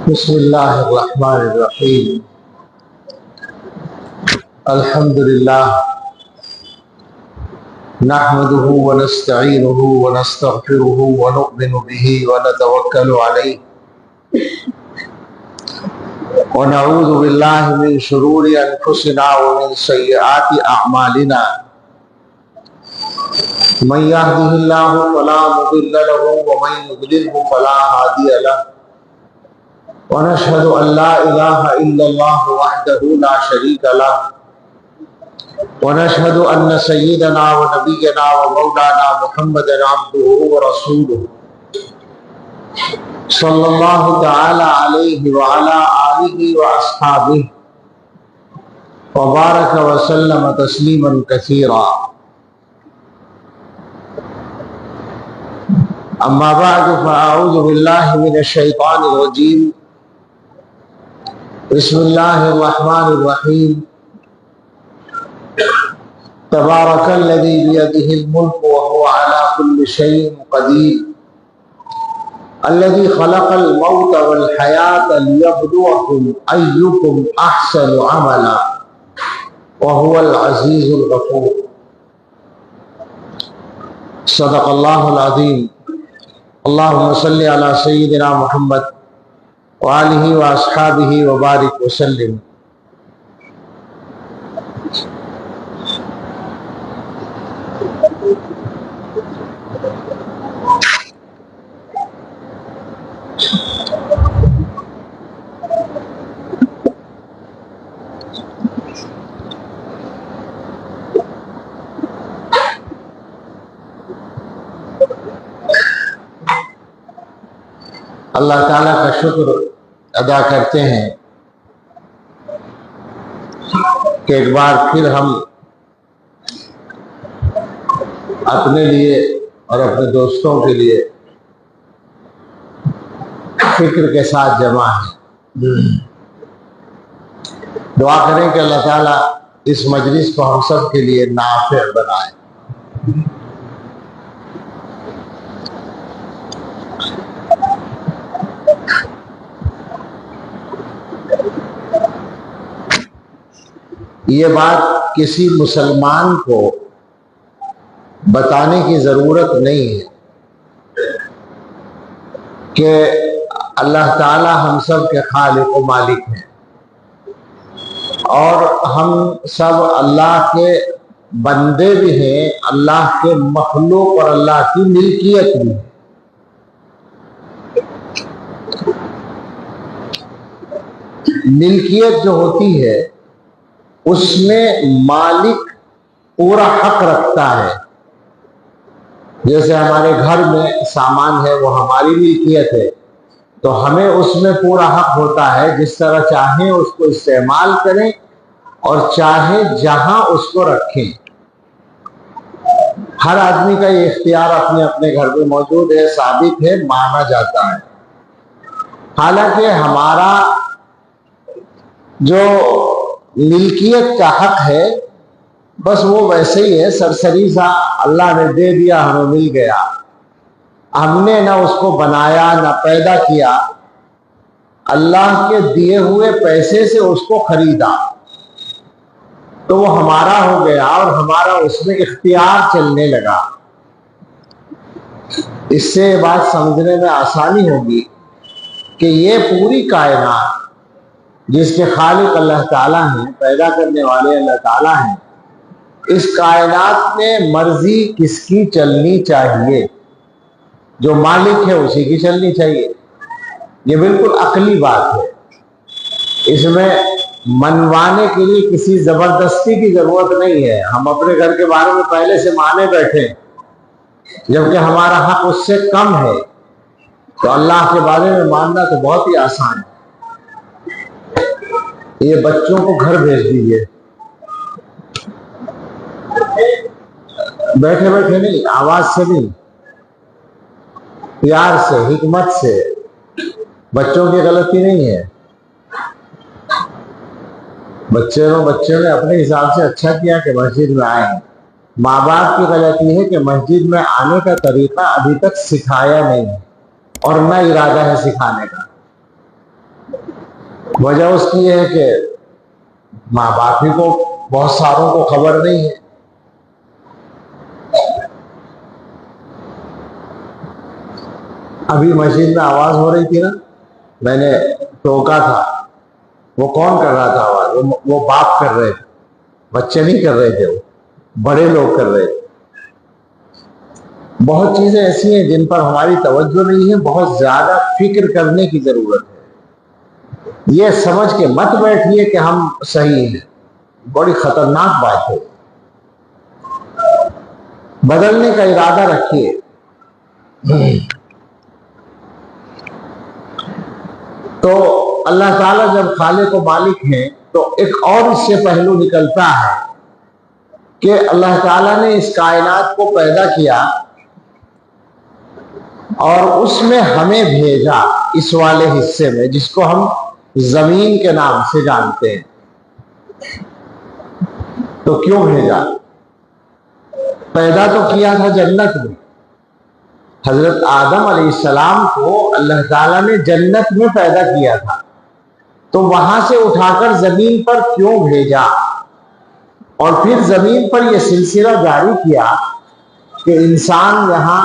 بسم اللہ الرحمن الرحیم الحمد للہ نحمده ونستعینه ونستغفره ونؤمن به ونتوکل علیہ ونعوذ باللہ من شرور انفسنا ومن سیئات اعمالنا من يهده الله فلا مضل له ومن يضلله فلا هادي له ونشهد أن لا إله إلا الله وحده لا شريك له ونشهد أن سيدنا ونبينا ومولانا محمدا عبده ورسوله صلى الله تعالى عليه وعلى آله وأصحابه وبارك وسلم تسليما كثيرا. أما بعد فأعوذ بالله من الشيطان الرجيم. بسم اللہ الرحمن الرحیم. تبارک الذی بیدہ الملک وهو على كل شيء قدیر. الذی خلق الموت والحیاة لیبلوکم ایکم احسن عملا وهو العزیز الغفور. صدق اللہ العظیم. اللہم صلی علی سیدنا محمد وآلہ واصحابہ وبارک وسلم. اللہ تعالیٰ کا شکر ادا کرتے ہیں کہ ایک بار پھر ہم اپنے لیے اور اپنے دوستوں کے لیے فکر کے ساتھ جمع ہیں. دعا کریں کہ اللہ تعالیٰ اس مجلس کو ہم سب کے لیے نافع بنائے. یہ بات کسی مسلمان کو بتانے کی ضرورت نہیں ہے کہ اللہ تعالی ہم سب کے خالق و مالک ہیں اور ہم سب اللہ کے بندے بھی ہیں، اللہ کے مخلوق اور اللہ کی ملکیت بھی ہے. ملکیت جو ہوتی ہے اس میں مالک پورا حق رکھتا ہے. جیسے ہمارے گھر میں سامان ہے وہ ہماری ملکیت ہے تو ہمیں اس میں پورا حق ہوتا ہے. جس طرح چاہیں اس کو استعمال کریں اور چاہے جہاں اس کو رکھیں. ہر آدمی کا یہ اختیار اپنے اپنے گھر میں موجود ہے، ثابت ہے، مانا جاتا ہے. حالانکہ ہمارا جو ملکیت کا حق ہے بس وہ ویسے ہی ہے، سرسری سا اللہ نے دے دیا، ہمیں مل گیا. ہم نے نہ اس کو بنایا نہ پیدا کیا، اللہ کے دیے ہوئے پیسے سے اس کو خریدا تو وہ ہمارا ہو گیا اور ہمارا اس میں اختیار چلنے لگا. اس سے بات سمجھنے میں آسانی ہوگی کہ یہ پوری کائنات جس کے خالق اللہ تعالیٰ ہیں، پیدا کرنے والے اللہ تعالیٰ ہیں، اس کائنات میں مرضی کس کی چلنی چاہیے؟ جو مالک ہے اسی کی چلنی چاہیے. یہ بالکل عقلی بات ہے. اس میں منوانے کے لیے کسی زبردستی کی ضرورت نہیں ہے. ہم اپنے گھر کے بارے میں پہلے سے مانے بیٹھے جبکہ ہمارا حق اس سے کم ہے، تو اللہ کے بارے میں ماننا تو بہت ہی آسان ہے. یہ بچوں کو گھر بھیج دیجیے، بیٹھے بیٹھے نہیں، آواز سے نہیں، پیار سے، حکمت سے. بچوں کی غلطی نہیں ہے. بچے نے اپنے حساب سے اچھا کیا کہ مسجد میں آئے ہیں. ماں باپ کی غلطی ہے کہ مسجد میں آنے کا طریقہ ابھی تک سکھایا نہیں ہے اور نہ ارادہ ہے سکھانے کا۔ وجہ اس کی یہ ہے کہ ماں باپ ہی کو بہت ساروں کو خبر نہیں ہے۔ ابھی مسجد میں آواز ہو رہی تھی نا، میں نے ٹوکا تھا، وہ کون کر رہا تھا آواز؟ وہ باپ کر رہے تھے، بچے نہیں کر رہے تھے، وہ بڑے لوگ کر رہے تھے۔ بہت چیزیں ایسی ہیں جن پر ہماری توجہ نہیں ہے، بہت زیادہ فکر کرنے کی ضرورت ہے۔ یہ سمجھ کے مت بیٹھیے کہ ہم صحیح ہیں، بڑی خطرناک بات ہے۔ بدلنے کا ارادہ رکھیے۔ تو اللہ تعالیٰ جب خالق و مالک ہیں تو ایک اور اس سے پہلو نکلتا ہے کہ اللہ تعالیٰ نے اس کائنات کو پیدا کیا اور اس میں ہمیں بھیجا، اس والے حصے میں جس کو ہم زمین کے نام سے جانتے ہیں۔ تو کیوں بھیجا؟ پیدا تو کیا تھا جنت میں، حضرت آدم علیہ السلام کو اللہ تعالیٰ نے جنت میں پیدا کیا تھا، تو وہاں سے اٹھا کر زمین پر کیوں بھیجا؟ اور پھر زمین پر یہ سلسلہ جاری کیا کہ انسان یہاں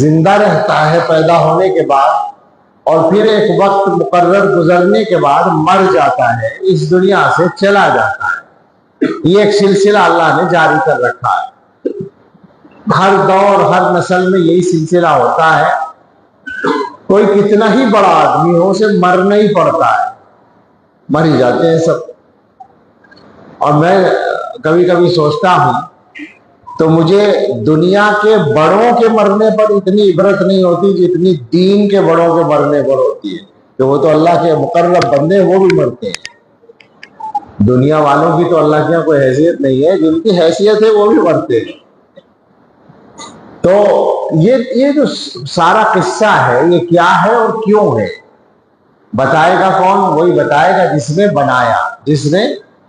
زندہ رہتا ہے پیدا ہونے کے بعد، اور پھر ایک وقت مقرر گزرنے کے بعد مر جاتا ہے، اس دنیا سے چلا جاتا ہے۔ یہ ایک سلسلہ اللہ نے جاری کر رکھا ہے۔ ہر دور ہر نسل میں یہی سلسلہ ہوتا ہے، کوئی کتنا ہی بڑا آدمی ہو اسے مرنا ہی پڑتا ہے، مر ہی جاتے ہیں سب۔ اور میں کبھی کبھی سوچتا ہوں تو مجھے دنیا کے بڑوں کے مرنے پر اتنی عبرت نہیں ہوتی جتنی دین کے بڑوں کے مرنے پر ہوتی ہے، کہ وہ تو اللہ کے مقرب بندے، وہ بھی مرتے ہیں۔ دنیا والوں کی تو اللہ کی کوئی حیثیت نہیں ہے، جن کی حیثیت ہے وہ بھی مرتے ہیں۔ تو یہ جو سارا قصہ ہے یہ کیا ہے اور کیوں ہے؟ بتائے گا کون؟ وہی بتائے گا جس نے بنایا، جس نے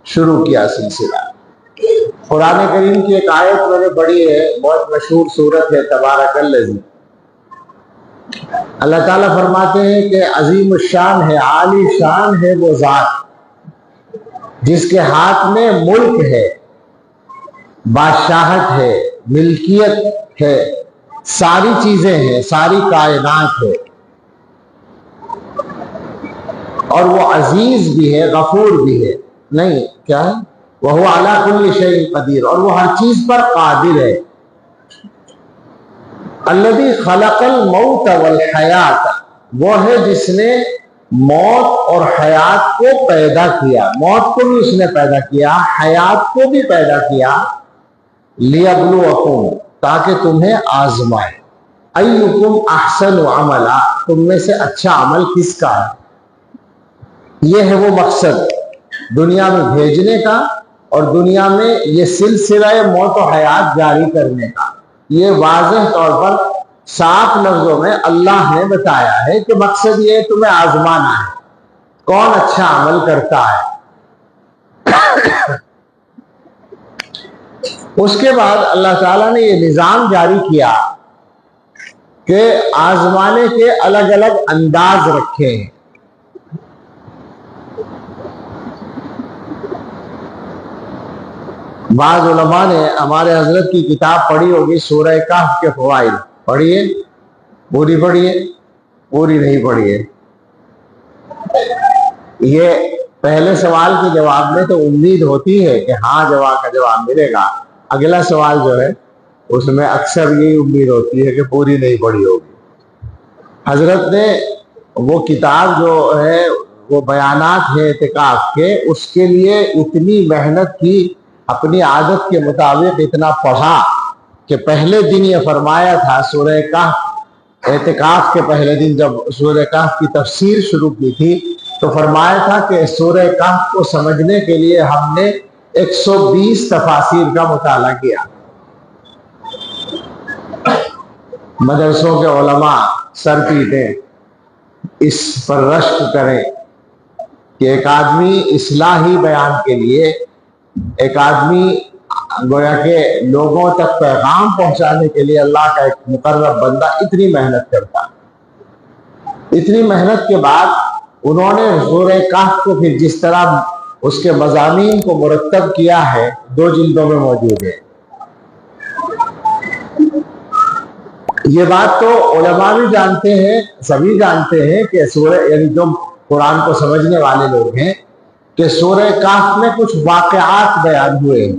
شروع کیا سلسلہ۔ قرآن کریم کی ایک آیت میں نے پڑھی ہے، بہت مشہور سورت ہے، تبارک الذی۔ اللہ تعالیٰ فرماتے ہیں کہ عظیم الشان ہے، عالی شان ہے وہ ذات جس کے ہاتھ میں ملک ہے، بادشاہت ہے، ملکیت ہے، ساری چیزیں ہیں، ساری کائنات ہے، اور وہ عزیز بھی ہے، غفور بھی ہے۔ نہیں کیا ہے؟ وَهُوَ عَلَىٰ كُلِّ شَيْءٍ قَدِيرٌ، اور وہ ہر چیز پر قادر ہے۔ الَّذِي خَلَقَ الْمَوْتَ وَالْحَيَاةَ، وہ ہے جس نے موت اور حیات کو پیدا کیا، موت کو بھی اس نے پیدا کیا، حیات کو بھی پیدا کیا، لِيَبْلُوَكُمْ، تاکہ تمہیں آزمائے، اَيُّكُمْ أَحْسَنُ عَمَلًا، تم میں سے اچھا عمل کس کا ہے۔ یہ ہے وہ مقصد دنیا میں بھیجنے کا، اور دنیا میں یہ سلسلہ موت و حیات جاری کرنے کا۔ یہ واضح طور پر صاف لفظوں میں اللہ نے بتایا ہے کہ مقصد یہ تمہیں آزمانا ہے، کون اچھا عمل کرتا ہے۔ اس کے بعد اللہ تعالیٰ نے یہ نظام جاری کیا کہ آزمانے کے الگ الگ انداز رکھے ہیں۔ بعض علماء نے ہمارے حضرت کی کتاب پڑھی ہوگی، سورہ کہف کے فوائد، پڑھیے، پوری پڑھیے، پوری نہیں پڑھیے۔ یہ پہلے سوال کے جواب میں تو امید ہوتی ہے کہ ہاں جواب کا جواب ملے گا، اگلا سوال جو ہے اس میں اکثر یہی امید ہوتی ہے کہ پوری نہیں پڑھی ہوگی۔ حضرت نے وہ کتاب جو ہے وہ بیانات ہیں اعتکاف کے، اس کے لیے اتنی محنت کی، اپنی عادت کے مطابق اتنا پڑھا کہ پہلے دن یہ فرمایا تھا سورہ کہف، اعتکاف کے پہلے دن جب سورہ کہف کی تفسیر شروع کی تھی تو فرمایا تھا کہ سورہ کہف کو سمجھنے کے لیے ہم نے 120 تفاسیر کا مطالعہ کیا۔ مدرسوں کے علماء سر پیٹیں، اس پر رشک کریں کہ ایک آدمی اصلاحی بیان کے لیے، ایک آدمی گویا کہ لوگوں تک پیغام پہنچانے کے لیے اللہ کا ایک مقرب بندہ اتنی محنت کرتا ہے۔ اتنی محنت کے بعد انہوں نے سورہ کہف کو پھر جس طرح اس کے مضامین کو مرتب کیا ہے 2 جلدوں میں موجود ہے۔ یہ بات تو علماء بھی جانتے ہیں، سبھی جانتے ہیں کہ سورہ، یعنی جو قرآن کو سمجھنے والے لوگ ہیں، کہ سورہ کہف میں کچھ واقعات بیان ہوئے ہیں۔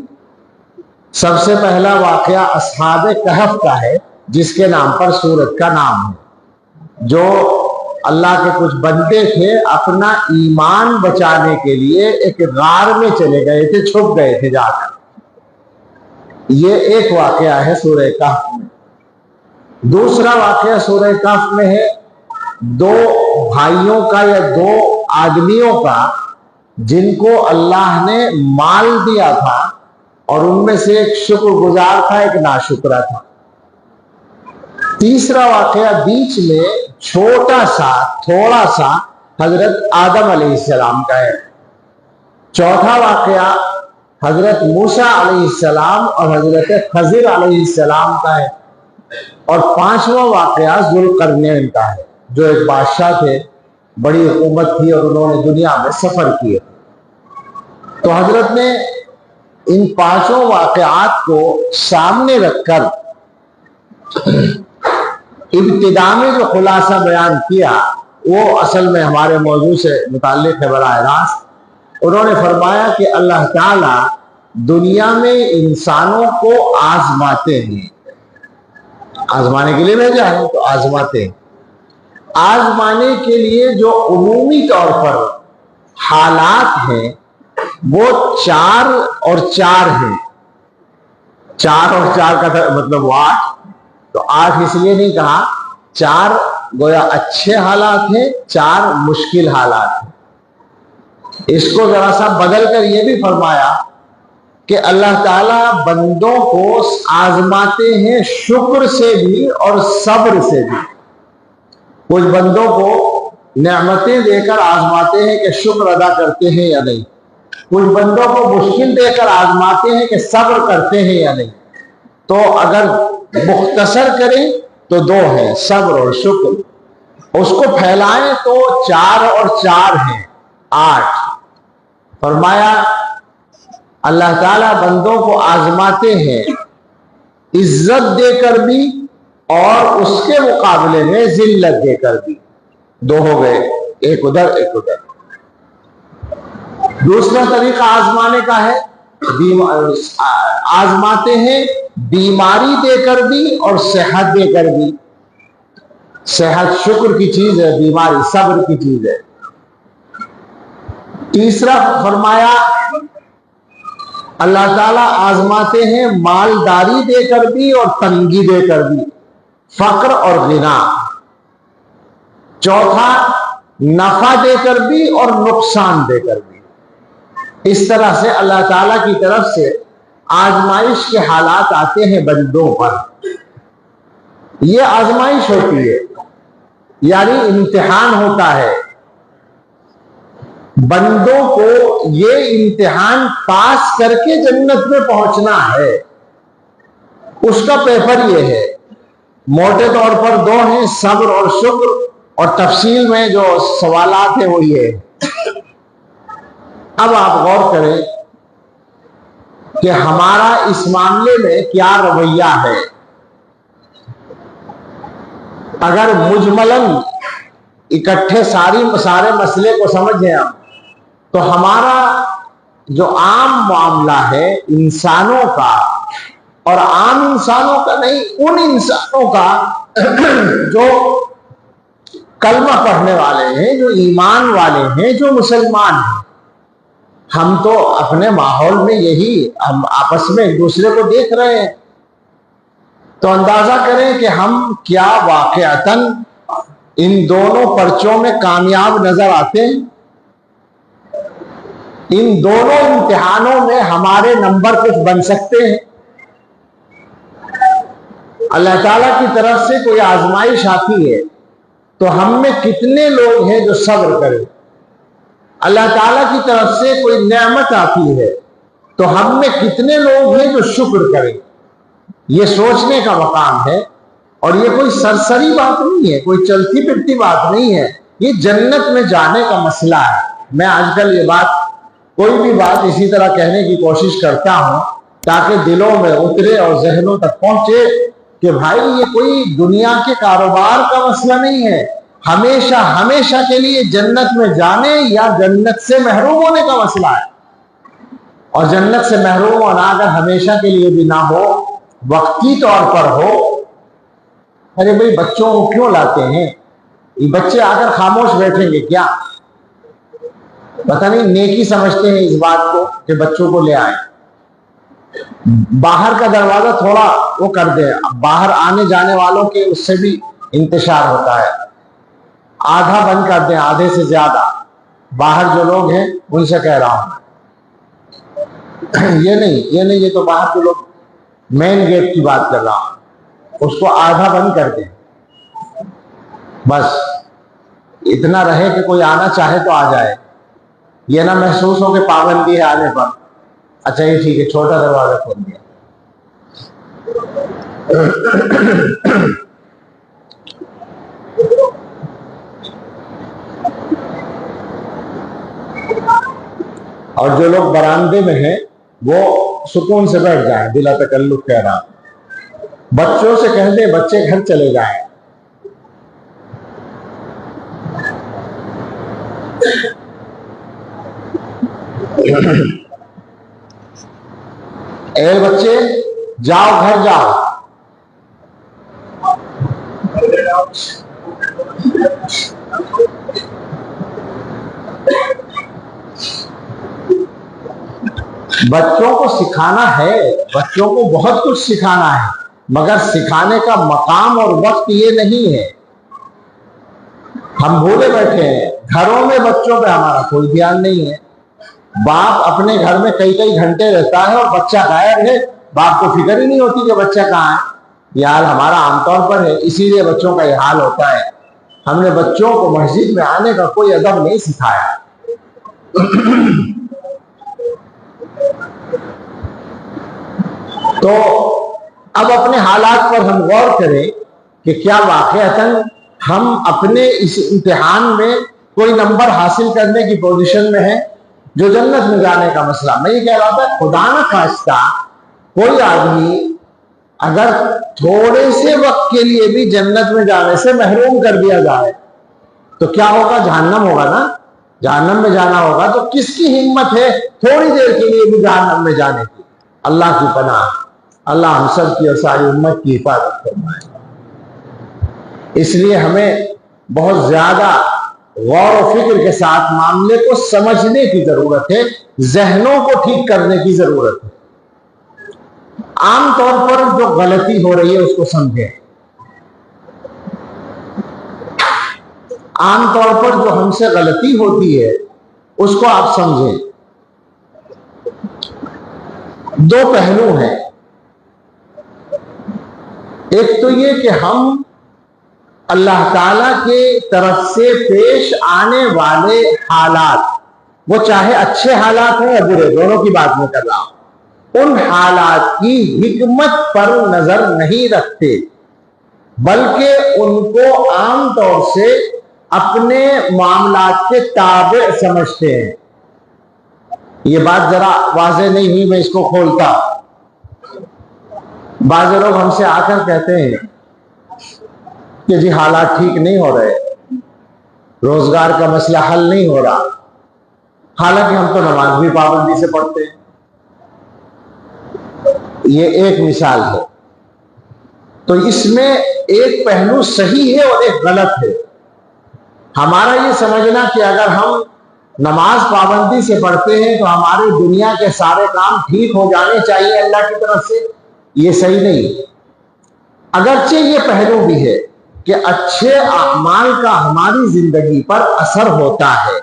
سب سے پہلا واقعہ اصحاب کہف کا ہے، جس کے نام پر سورت کا نام ہے۔ جو اللہ کے کچھ بندے تھے، اپنا ایمان بچانے کے لیے ایک غار میں چلے گئے تھے، چھپ گئے تھے جا کر۔ یہ ایک واقعہ ہے سورہ کہف میں۔ دوسرا واقعہ سورہ کہف میں ہے 2 بھائیوں کا یا 2 آدمیوں کا، جن کو اللہ نے مال دیا تھا، اور ان میں سے ایک شکر گزار تھا، ایک ناشکرا تھا۔ تیسرا واقعہ بیچ میں چھوٹا سا، تھوڑا سا حضرت آدم علیہ السلام کا ہے۔ چوتھا واقعہ حضرت موسیٰ علیہ السلام اور حضرت خضر علیہ السلام کا ہے۔ اور 5واں واقعہ ذوالقرنین کا ہے، جو ایک بادشاہ تھے، بڑی حکومت تھی اور انہوں نے دنیا میں سفر کیے۔ تو حضرت نے ان 5 واقعات کو سامنے رکھ کر ابتدا میں جو خلاصہ بیان کیا وہ اصل میں ہمارے موضوع سے متعلق ہے براہ راست۔ انہوں نے فرمایا کہ اللہ تعالیٰ دنیا میں انسانوں کو آزماتے ہیں، آزمانے کے لیے بھیجا ہے تو آزماتے ہیں۔ آزمانے کے لیے جو عمومی طور پر حالات ہیں وہ 4 اور 4 ہیں۔ 4 اور 4 کا مطلب 8، تو 8 اس لیے نہیں کہا، 4 گویا اچھے حالات ہیں، 4 مشکل حالات ہیں۔ اس کو ذرا سا بدل کر یہ بھی فرمایا کہ اللہ تعالیٰ بندوں کو آزماتے ہیں شکر سے بھی اور صبر سے بھی۔ کچھ بندوں کو نعمتیں دے کر آزماتے ہیں کہ شکر ادا کرتے ہیں یا نہیں، کچھ بندوں کو مشکل دے کر آزماتے ہیں کہ صبر کرتے ہیں یا نہیں۔ تو اگر مختصر کریں تو 2 ہیں، صبر اور شکر۔ اس کو پھیلائیں تو 4 اور 4 ہیں، 8۔ فرمایا اللہ تعالیٰ بندوں کو آزماتے ہیں عزت دے کر بھی اور اس کے مقابلے میں ذلت دے کر بھی۔ 2 ہو گئے، ایک ادھر ایک ادھر۔ دوسرا طریقہ آزمانے کا ہے، آزماتے ہیں بیماری دے کر بھی اور صحت دے کر بھی۔ صحت شکر کی چیز ہے، بیماری صبر کی چیز ہے۔ تیسرا فرمایا اللہ تعالیٰ آزماتے ہیں مالداری دے کر بھی اور تنگی دے کر بھی، فقر اور غنا۔ چوتھا نفع دے کر بھی اور نقصان دے کر بھی۔ اس طرح سے اللہ تعالیٰ کی طرف سے آزمائش کے حالات آتے ہیں بندوں پر۔ یہ آزمائش ہوتی ہے، یعنی امتحان ہوتا ہے۔ بندوں کو یہ امتحان پاس کر کے جنت میں پہنچنا ہے، اس کا پیپر یہ ہے۔ موٹے طور پر 2 ہیں، صبر اور شکر، اور تفصیل میں جو سوالات ہیں وہ یہ ہے۔ اب آپ غور کریں کہ ہمارا اس معاملے میں کیا رویہ ہے۔ اگر مجملاً اکٹھے سارے مسئلے کو سمجھیں ہم، تو ہمارا جو عام معاملہ ہے انسانوں کا، اور عام انسانوں کا نہیں، ان انسانوں کا جو کلمہ پڑھنے والے ہیں، جو ایمان والے ہیں، جو مسلمان ہیں۔ ہم تو اپنے ماحول میں یہی، ہم آپس میں ایک دوسرے کو دیکھ رہے ہیں، تو اندازہ کریں کہ ہم کیا واقعتاً ان دونوں پرچوں میں کامیاب نظر آتے ہیں۔ ان دونوں امتحانوں میں ہمارے نمبر کچھ بن سکتے ہیں۔ اللہ تعالیٰ کی طرف سے کوئی آزمائش آتی ہے تو ہم میں کتنے لوگ ہیں جو صبر کریں؟ اللہ تعالیٰ کی طرف سے کوئی نعمت آتی ہے تو ہم میں کتنے لوگ ہیں جو شکر کریں؟ یہ سوچنے کا مقام ہے، اور یہ کوئی سرسری بات نہیں ہے، کوئی چلتی پھرتی بات نہیں ہے، یہ جنت میں جانے کا مسئلہ ہے۔ میں آج کل یہ بات، کوئی بھی بات اسی طرح کہنے کی کوشش کرتا ہوں تاکہ دلوں میں اترے اور ذہنوں تک پہنچے کہ بھائی یہ کوئی دنیا کے کاروبار کا مسئلہ نہیں ہے، ہمیشہ ہمیشہ کے لیے جنت میں جانے یا جنت سے محروم ہونے کا مسئلہ ہے۔ اور جنت سے محروم ہونا اگر ہمیشہ کے لیے بھی نہ ہو، وقتی طور پر ہو، ارے بھائی بچوں کو کیوں لاتے ہیں؟ یہ بچے آ کر خاموش بیٹھیں گے کیا؟ پتہ نہیں نیکی سمجھتے ہیں اس بات کو کہ بچوں کو لے آئیں۔ باہر کا دروازہ تھوڑا وہ کر دیں، باہر آنے جانے والوں کے اس سے بھی انتشار ہوتا ہے، آدھا بند کر دیں، آدھے سے زیادہ۔ باہر جو لوگ ہیں ان سے کہہ رہا ہوں، یہ نہیں، یہ تو باہر کے لوگ، مین گیٹ کی بات کر رہا ہوں، اس کو آدھا بند کر دیں، بس اتنا رہے کہ کوئی آنا چاہے تو آ جائے، یہ نہ محسوس ہو کہ پابندی ہے آنے پر۔ اچھا یہ ٹھیک ہے، چھوٹا دروازہ کھول دیا۔ اور جو لوگ برآمدے میں ہیں وہ سکون سے بیٹھ جائیں، بلا تکلف کہہ رہا ہوں۔ بچوں سے کہہ دیں بچے گھر چلے جائیں۔ اے بچے جاؤ گھر جاؤ۔ بچوں کو سکھانا ہے، بچوں کو بہت کچھ سکھانا ہے، مگر سکھانے کا مقام اور وقت یہ نہیں ہے۔ ہم بھولے بیٹھے ہیں، گھروں میں بچوں پہ ہمارا کوئی دھیان نہیں ہے۔ باپ اپنے گھر میں کئی کئی گھنٹے رہتا ہے اور بچہ غائب ہے، باپ کو فکر ہی نہیں ہوتی کہ بچہ کہاں ہے۔ یہ حال ہمارا عام طور پر ہے، اسی لیے بچوں کا یہ حال ہوتا ہے۔ ہم نے بچوں کو مسجد میں آنے کا کوئی ادب نہیں سکھایا۔ تو اب اپنے حالات پر ہم غور کریں کہ کیا واقعتاً ہم اپنے اس امتحان میں کوئی نمبر حاصل کرنے کی پوزیشن میں ہیں جو جنت میں جانے کا مسئلہ۔ میں یہ کہہ رہا تھا، خدا نہ خواستہ کوئی آدمی اگر تھوڑے سے وقت کے لیے بھی جنت میں جانے سے محروم کر دیا جائے تو کیا ہوگا؟ جہنم ہوگا نا، جہنم میں جانا ہوگا۔ تو کس کی ہمت ہے تھوڑی دیر کے لیے بھی جہنم میں جانے کی؟ اللہ کی پناہ، اللہ ہم سب کی اور ساری امت کی حفاظت فرمائے۔ اس لیے ہمیں بہت زیادہ غور و فکر کے ساتھ معاملے کو سمجھنے کی ضرورت ہے، ذہنوں کو ٹھیک کرنے کی ضرورت ہے۔ عام طور پر جو غلطی ہو رہی ہے اس کو سمجھیں، عام طور پر جو ہم سے غلطی ہوتی ہے اس کو آپ سمجھیں۔ دو پہلو ہیں، ایک تو یہ کہ ہم اللہ تعالی کی طرف سے پیش آنے والے حالات، وہ چاہے اچھے حالات ہوں یا برے، دونوں کی بات میں کر رہا ہوں، ان حالات کی حکمت پر نظر نہیں رکھتے، بلکہ ان کو عام طور سے اپنے معاملات کے تابع سمجھتے ہیں۔ یہ بات ذرا واضح نہیں ہوئی، میں اس کو کھولتا۔ بعض لوگ ہم سے آ کر کہتے ہیں کہ جی حالات ٹھیک نہیں ہو رہے، روزگار کا مسئلہ حل نہیں ہو رہا، حالانکہ ہم تو نماز بھی پابندی سے پڑھتے ہیں۔ یہ ایک مثال ہے۔ تو اس میں ایک پہلو صحیح ہے اور ایک غلط ہے۔ ہمارا یہ سمجھنا کہ اگر ہم نماز پابندی سے پڑھتے ہیں تو ہماری دنیا کے سارے کام ٹھیک ہو جانے چاہیے اللہ کی طرف سے، یہ صحیح نہیں۔ اگرچہ یہ پہلو بھی ہے کہ اچھے اعمال کا ہماری زندگی پر اثر ہوتا ہے،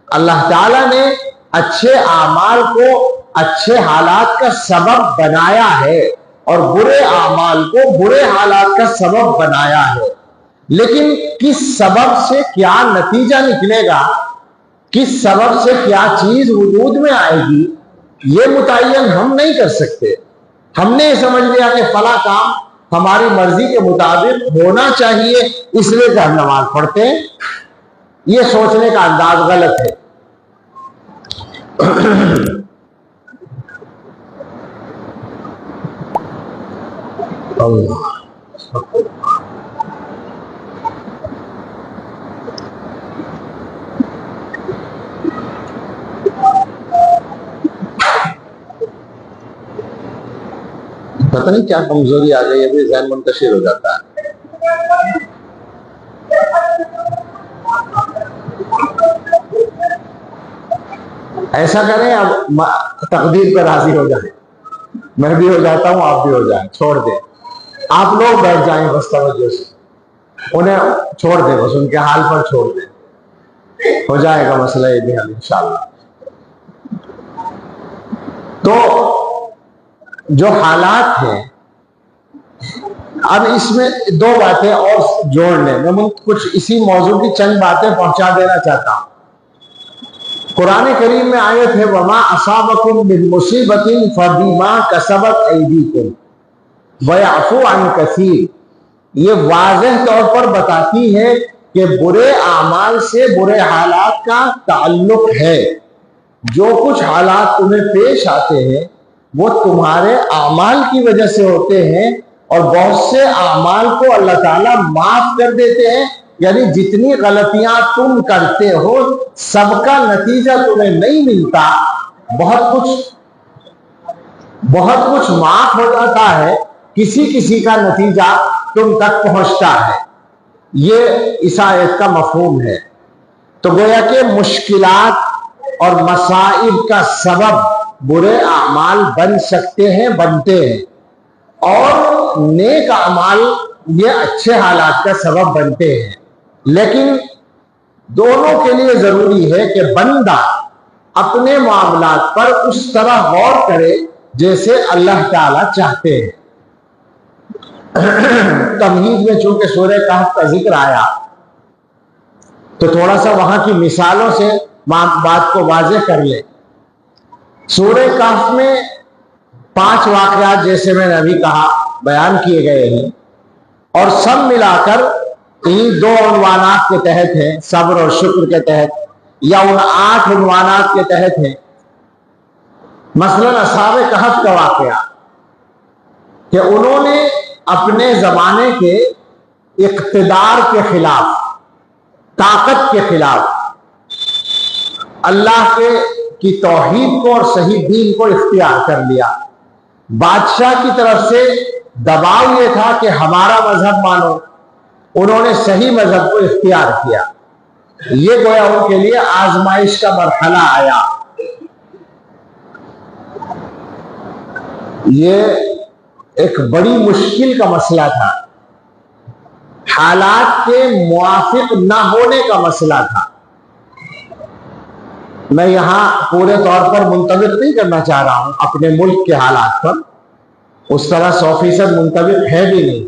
اللہ تعالیٰ نے اچھے اعمال کو اچھے حالات کا سبب بنایا ہے اور برے اعمال کو برے حالات کا سبب بنایا ہے، لیکن کس سبب سے کیا نتیجہ نکلے گا، کس سبب سے کیا چیز وجود میں آئے گی، یہ متعین ہم نہیں کر سکتے. ہم نے یہ سمجھ لیا کہ فلاں کام ہماری مرضی کے مطابق ہونا چاہیے اس لیے کہ ہم نماز پڑھتے ہیں. یہ سوچنے کا انداز غلط ہے. اللہ پتہ نہیں کیا کمزوری آ گئی ہے، ابھی ذہن منتشر ہو جاتا ہے. ایسا کریں اب تقدیر پہ راضی ہو جائیں، میں بھی ہو جاتا ہوں، آپ بھی ہو جائیں، چھوڑ دیں. آپ لوگ بیٹھ جائیں بس توجہ سے، انہیں چھوڑ دیں، بس ان کے حال پر چھوڑ دیں، ہو جائے گا مسئلہ یہ بھی حل انشاءاللہ. تو جو حالات ہیں، اب اس میں دو باتیں اور جوڑ لیں. میں کچھ اسی موضوع کی چند باتیں پہنچا دینا چاہتا ہوں. قرآن کریم میں آیت ہے وَمَا أَصَابَكُم مِّن مُّصِيبَةٍ فَبِمَا كَسَبَتْ أَيْدِيكُمْ وَيَعْفُو عَن كَثِيرٍ. یہ واضح طور پر بتاتی ہے کہ برے اعمال سے برے حالات کا تعلق ہے. جو کچھ حالات تمہیں پیش آتے ہیں وہ تمہارے اعمال کی وجہ سے ہوتے ہیں، اور بہت سے اعمال کو اللہ تعالیٰ معاف کر دیتے ہیں. یعنی جتنی غلطیاں تم کرتے ہو سب کا نتیجہ تمہیں نہیں ملتا، بہت کچھ معاف ہو جاتا ہے، کسی کسی کا نتیجہ تم تک پہنچتا ہے. یہ اس آیت کا مفہوم ہے. تو گویا کہ مشکلات اور مصائب کا سبب برے اعمال بن سکتے ہیں، بنتے ہیں، اور نیک اعمال یہ اچھے حالات کا سبب بنتے ہیں. لیکن دونوں کے لیے ضروری ہے کہ بندہ اپنے معاملات پر اس طرح غور کرے جیسے اللہ تعالیٰ چاہتے ہیں. تمہید میں چونکہ سورہ کہف کا ذکر آیا تو تھوڑا سا وہاں کی مثالوں سے بات کو واضح کر لیں. سورہ کہف میں 5 واقعات جیسے میں نے ابھی کہا بیان کیے گئے ہیں، اور سب ملا کر ان 2 عنوانات کے تحت ہیں، صبر اور شکر کے تحت، یا ان 8 عنوانات کے تحت ہیں. مثلا اصحاب کہف کا واقعہ کہ انہوں نے اپنے زمانے کے اقتدار کے خلاف، طاقت کے خلاف اللہ کی توحید کو اور صحیح دین کو اختیار کر لیا. بادشاہ کی طرف سے دباؤ یہ تھا کہ ہمارا مذہب مانو، انہوں نے صحیح مذہب کو اختیار کیا. یہ گویا ان کے لیے آزمائش کا مرحلہ آیا. یہ ایک بڑی مشکل کا مسئلہ تھا، حالات کے موافق نہ ہونے کا مسئلہ تھا. میں یہاں پورے طور پر منطبق نہیں کرنا چاہ رہا ہوں اپنے ملک کے حالات پر، اس طرح 100% منطبق ہے بھی نہیں،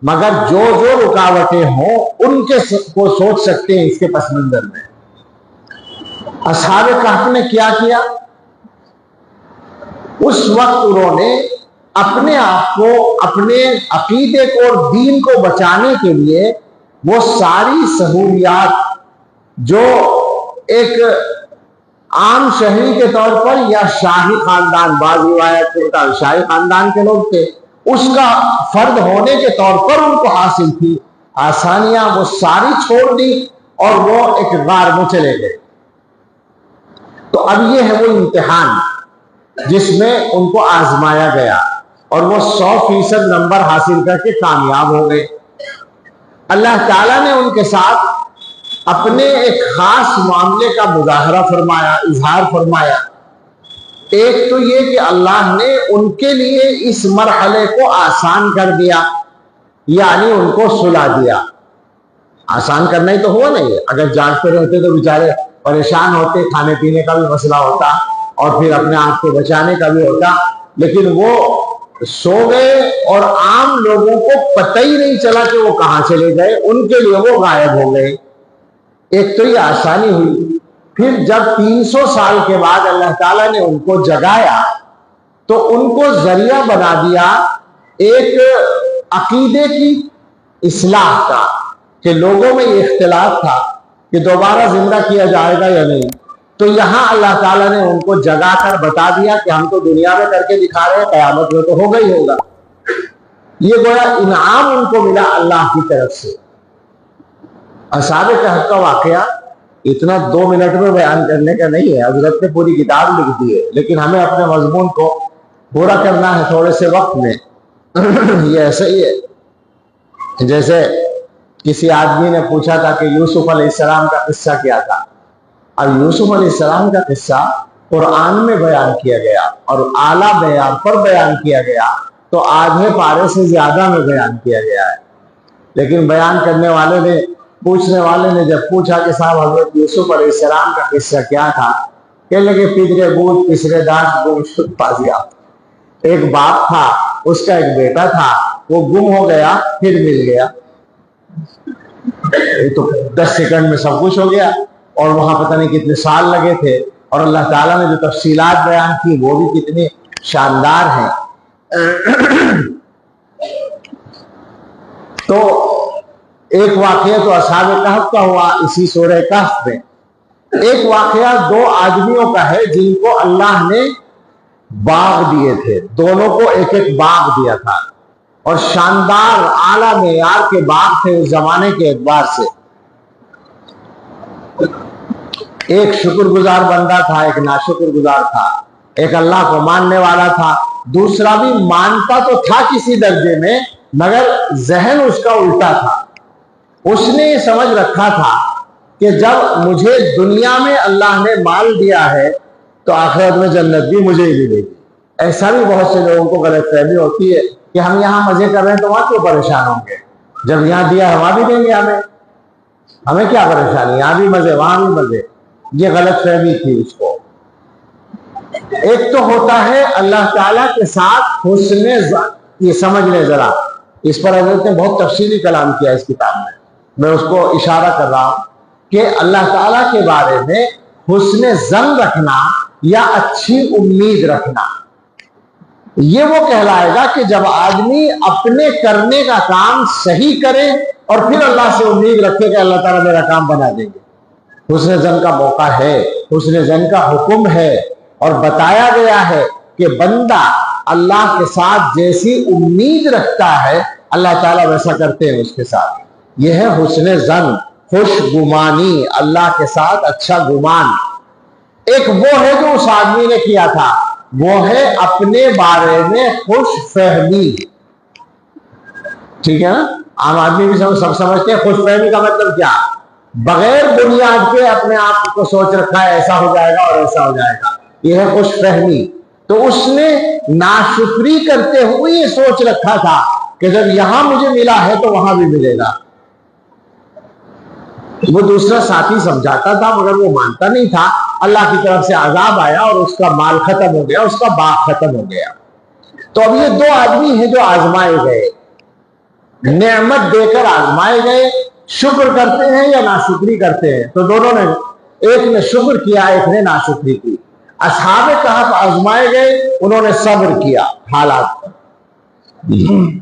مگر جو رکاوٹیں ہوں ان کے کو سوچ سکتے ہیں اس کے پس منظر میں. اصحاب کہف نے کیا کیا؟ اس وقت انہوں نے اپنے آپ کو، اپنے عقیدے کو اور دین کو بچانے کے لیے وہ ساری سہولیات جو ایک عام شہری کے طور پر یا شاہی خاندان، بعض روایت کے مطابق شاہی خاندان کے لوگ تھے، اس کا فرد ہونے کے طور پر ان کو حاصل تھی، آسانیاں وہ ساری چھوڑ دی اور وہ ایک غار میں چلے گئے. تو اب یہ ہے وہ امتحان جس میں ان کو آزمایا گیا، اور وہ 100% نمبر حاصل کر کے کامیاب ہو گئے. اللہ تعالیٰ نے ان کے ساتھ اپنے ایک خاص معاملے کا مظاہرہ فرمایا، اظہار فرمایا. ایک تو یہ کہ اللہ نے ان کے لیے اس مرحلے کو آسان کر دیا، یعنی ان کو سلا دیا. آسان کرنا ہی تو ہوا نہیں ہے، اگر جانتے رہتے تو بیچارے پریشان ہوتے، کھانے پینے کا بھی مسئلہ ہوتا اور پھر اپنے آپ کو بچانے کا بھی ہوتا. لیکن وہ سو گئے اور عام لوگوں کو پتہ ہی نہیں چلا کہ وہ کہاں چلے گئے، ان کے لیے وہ غائب ہو گئے. ایک تو یہ آسانی ہوئی. پھر جب 300 سال کے بعد اللہ تعالیٰ نے ان کو جگایا تو ان کو ذریعہ بنا دیا ایک عقیدے کی اصلاح کا، کہ لوگوں میں یہ اختلاف تھا کہ دوبارہ زندہ کیا جائے گا یا نہیں. تو یہاں اللہ تعالیٰ نے ان کو جگا کر بتا دیا کہ ہم تو دنیا میں کر کے دکھا رہے ہیں، قیامت میں تو ہوگا ہی ہوگا. یہ گویا انعام ان کو ملا اللہ کی طرف سے. اصحاب کہف کا واقعہ اتنا 2 منٹ میں بیان کرنے کا نہیں ہے، حضرت نے پوری کتاب لکھ دی ہے، لیکن ہمیں اپنے مضمون کو پورا کرنا ہے تھوڑے سے وقت میں. یہ ایسا ہی ہے جیسے کسی آدمی نے پوچھا تھا کہ یوسف علیہ السلام کا قصہ کیا تھا. اب یوسف علیہ السلام کا قصہ قرآن میں بیان کیا گیا اور اعلیٰ معیار پر بیان کیا گیا، تو آدھے پارے سے زیادہ میں بیان کیا گیا ہے. لیکن بیان کرنے والے نے، پوچھنے والے نے جب پوچھا کہ صاحب حضرت یوسف علیہ السلام کا قصہ کیا تھا، کہنے لگے پدرے بود پسرے داشت گم شد پازیا. ایک باپ تھا، اس کا ایک بیٹا تھا، وہ گم ہو گیا پھر مل گیا. تو 10 سیکنڈ میں سب کچھ ہو گیا، اور وہاں پتہ نہیں کتنے سال لگے تھے، اور اللہ تعالیٰ نے جو تفصیلات بیان کی وہ بھی کتنی شاندار ہیں. تو ایک واقعہ تو اصحاب کہف کا ہوا اسی سورہ کہف میں. ایک واقعہ 2 آدمیوں کا ہے جن کو اللہ نے باغ دیے تھے، دونوں کو ایک ایک باغ دیا تھا، اور شاندار اعلیٰ معیار کے باغ تھے اس زمانے کے اعتبار سے. ایک شکر گزار بندہ تھا، ایک ناشکر گزار تھا. ایک اللہ کو ماننے والا تھا، دوسرا بھی مانتا تو تھا کسی درجے میں، مگر ذہن اس کا الٹا تھا. اس نے یہ سمجھ رکھا تھا کہ جب مجھے دنیا میں اللہ نے مال دیا ہے تو آخرت میں جنت بھی مجھے ہی ملے گی. ایسا بھی بہت سے لوگوں کو غلط فہمی ہوتی ہے کہ ہم یہاں مزے کر رہے ہیں تو وہاں کیوں پریشان ہوں گے، جب یہاں دیا وہاں بھی دیں گے، ہمیں کیا پریشانی، یہاں بھی مزے وہاں بھی مزے. یہ غلط فہمی تھی اس کو. ایک تو ہوتا ہے اللہ تعالیٰ کے ساتھ حسن ظن. یہ سمجھ لیں ذرا، اس پر حضرت نے بہت تفصیلی کلام کیا اس کتاب میں اس کو اشارہ کر رہا ہوں کہ اللہ تعالیٰ کے بارے میں حسن ظن رکھنا یا اچھی امید رکھنا، یہ وہ کہلائے گا کہ جب آدمی اپنے کرنے کا کام صحیح کرے اور پھر اللہ سے امید رکھے کہ اللہ تعالیٰ میرا کام بنا دیں گے. حسن ظن کا موقع ہے، حسن ظن کا حکم ہے، اور بتایا گیا ہے کہ بندہ اللہ کے ساتھ جیسی امید رکھتا ہے اللہ تعالیٰ ویسا کرتے ہیں اس کے ساتھ. یہ ہے حسن ظن، خوش گمانی، اللہ کے ساتھ اچھا گمان. ایک وہ ہے جو اس آدمی نے کیا تھا، وہ ہے اپنے بارے میں خوش فہمی. ٹھیک ہے نا، عام آدمی بھی سب سمجھتے ہیں خوش فہمی کا مطلب کیا، بغیر بنیاد کے اپنے آپ کو سوچ رکھا ہے ایسا ہو جائے گا اور ایسا ہو جائے گا، یہ ہے خوش فہمی. تو اس نے ناشکری کرتے ہوئے یہ سوچ رکھا تھا کہ جب یہاں مجھے ملا ہے تو وہاں بھی ملے گا. وہ دوسرا ساتھی سمجھاتا تھا مگر وہ مانتا نہیں تھا. اللہ کی طرف سے عذاب آیا اور اس کا مال ختم ہو گیا، اس کا باغ ختم ہو گیا. تو اب یہ 2 آدمی ہیں جو آزمائے گئے، نعمت دے کر آزمائے گئے. شکر کرتے ہیں یا ناشکری کرتے ہیں؟ تو دونوں نے، ایک نے شکر کیا، ایک نے ناشکری کی. اصحاب کہف آزمائے گئے، انہوں نے صبر کیا حالات پر.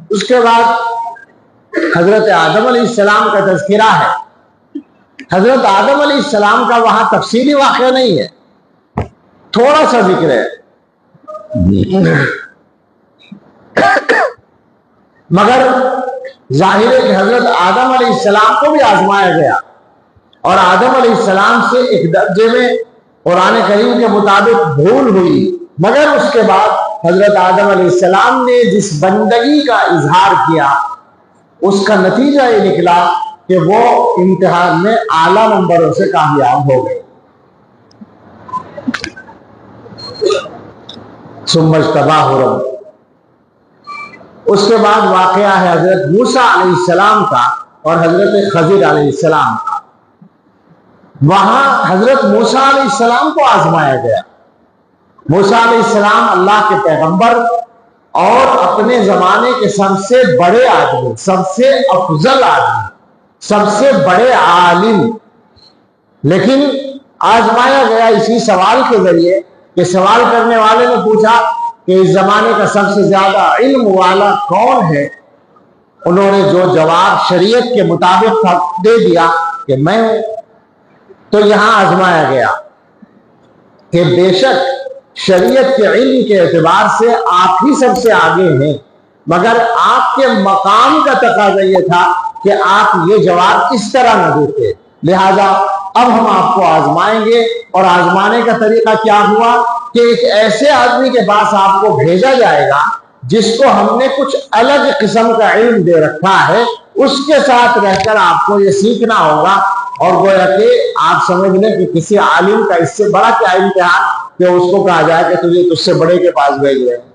اس کے بعد حضرت آدم علیہ السلام کا تذکرہ ہے. حضرت آدم علیہ السلام کا وہاں تفصیلی واقعہ نہیں ہے، تھوڑا سا ذکر ہے، مگر ظاہر ہے کہ حضرت آدم علیہ السلام کو بھی آزمایا گیا، اور آدم علیہ السلام سے ایک درجے میں قرآن کریم کے مطابق بھول ہوئی، مگر اس کے بعد حضرت آدم علیہ السلام نے جس بندگی کا اظہار کیا اس کا نتیجہ یہ نکلا کہ وہ امتحان میں اعلیٰ نمبروں سے کامیاب ہو گئے. ثم اجتباہ رب. اس کے بعد واقعہ ہے حضرت موسیٰ علیہ السلام کا اور حضرت خضر علیہ السلام کا. وہاں حضرت موسیٰ علیہ السلام کو آزمایا گیا. موسیٰ علیہ السلام اللہ کے پیغمبر اور اپنے زمانے کے سب سے بڑے آدمی، سب سے افضل آدمی، سب سے بڑے عالم، لیکن آزمایا گیا اسی سوال کے ذریعے کہ سوال کرنے والے نے پوچھا کہ اس زمانے کا سب سے زیادہ علم والا کون ہے؟ انہوں نے جو جواب شریعت کے مطابق تھا دے دیا کہ میں ہوں۔ تو یہاں آزمایا گیا کہ بے شک شریعت کے علم کے اعتبار سے آپ ہی سب سے آگے ہیں، مگر آپ کے مقام کا تقاضا یہ تھا کہ آپ یہ جواب اس طرح نہ دیتے، لہذا اب ہم آپ کو آزمائیں گے۔ اور آزمانے کا طریقہ کیا ہوا کہ ایک ایسے آدمی کے پاس آپ کو بھیجا جائے گا جس کو ہم نے کچھ الگ قسم کا علم دے رکھا ہے، اس کے ساتھ رہ کر آپ کو یہ سیکھنا ہوگا۔ اور گویا کہ آپ سمجھ لیں کہ کسی عالم کا اس سے بڑا کیا امتحان کہ اس کو کہا جائے کہ تجھے تجھ سے بڑے کے پاس بھیج رہے ہیں۔